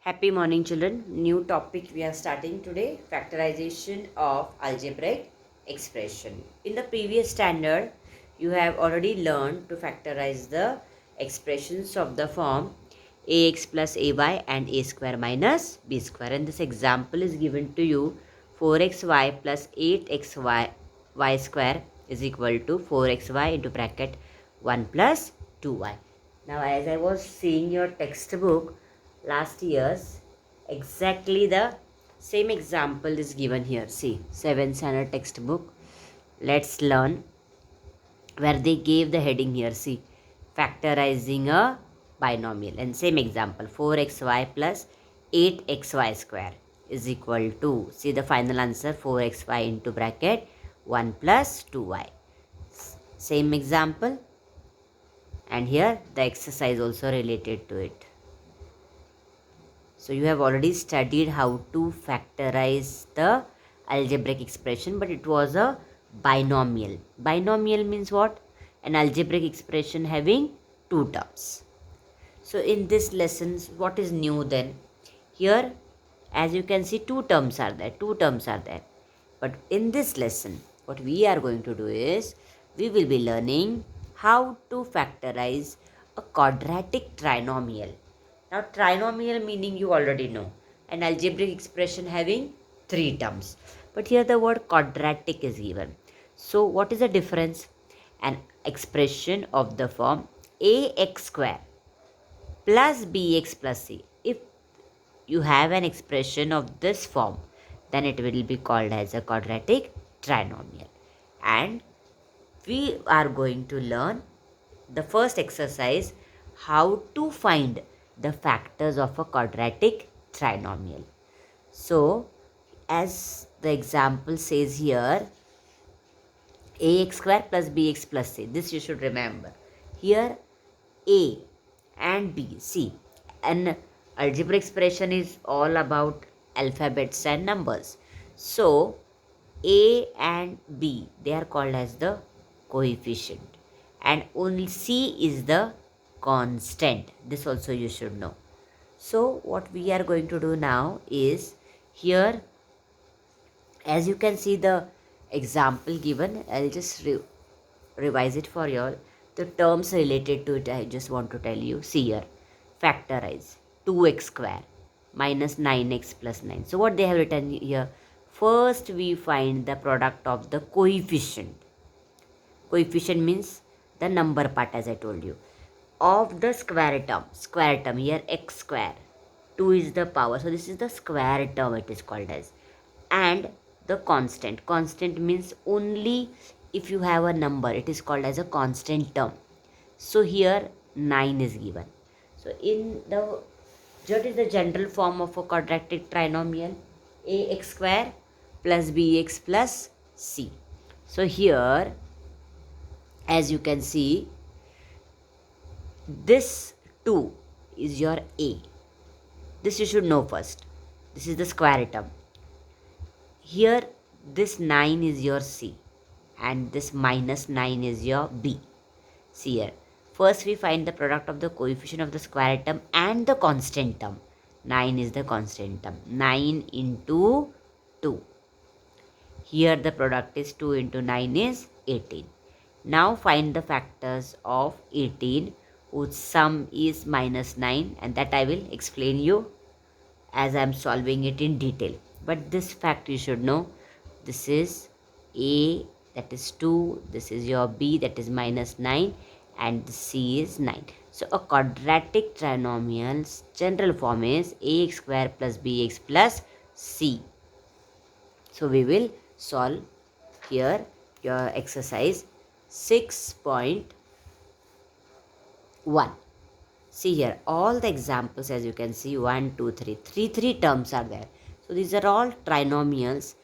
Happy morning, children. New topic we are starting today, factorization of algebraic expression. In the previous standard, you have already learned to factorize the expressions of the form ax plus ay and a square minus b square. And this example is given to you 4xy plus 8xy y square is equal to 4xy into bracket 1 plus 2y. Now, as I was seeing your textbook, last year's exactly the same example is given here. See, 7th standard textbook. Let's learn where they gave the heading here. See, factorizing a binomial. And same example, 4xy plus 8xy square is equal to, see the final answer, 4xy into bracket 1 plus 2y. Same example. And here the exercise also related to it. So you have already studied how to factorize the algebraic expression, but it was a binomial. Binomial means what? An algebraic expression having two terms. So in this lesson, what is new then? Here, as you can see, two terms are there. But in this lesson, what we are going to do is, we will be learning how to factorize a quadratic trinomial. Now, trinomial meaning you already know, an algebraic expression having three terms. But here the word quadratic is given. So, what is the difference? An expression of the form ax square plus bx plus c. If you have an expression of this form, then it will be called as a quadratic trinomial. And we are going to learn the first exercise, how to find the factors of a quadratic trinomial. So, as the example says here, ax square plus bx plus c. This you should remember. Here, a and b. See, an algebraic expression is all about alphabets and numbers. So, a and b, they are called as the coefficient. And only c is the constant. This also you should know. So what we are going to do now is, here as you can see the example given, I'll just revise it for you all. The terms related to it I just want to tell you. See here, factorize 2x square minus 9x plus 9. So what they have written here, first we find the product of the coefficient. Coefficient means the number part, as I told you, of the square term here, x square, 2 is the power, so this is the square term it is called as, and the constant means only if you have a number it is called as a constant term. So here 9 is given. So in the, what is the general form of a quadratic trinomial? Ax square plus bx plus c. So here, as you can see, this 2 is your a. This you should know first. This is the square term. Here, this 9 is your c. And this minus 9 is your b. See here. First we find the product of the coefficient of the square term and the constant term. 9 is the constant term. 9 into 2. Here the product is 2 into 9 is 18. Now find the factors of 18 whose sum is minus 9, and that I will explain you as I am solving it in detail. But this fact you should know. This is a, that is 2, this is your b, that is minus 9, and c is 9. So a quadratic trinomial's general form is ax square plus bx plus c. So we will solve here your exercise 6.1. See here, all the examples, as you can see, 1, 2, 3. Three terms are there. So these are all trinomials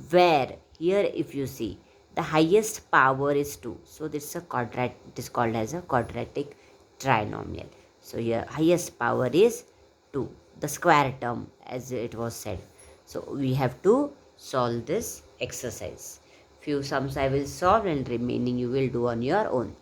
where here if you see, the highest power is 2. So this is a quadratic, it is called as a quadratic trinomial. So here highest power is 2. The square term, as it was said. So we have to solve this exercise. Few sums I will solve and remaining you will do on your own.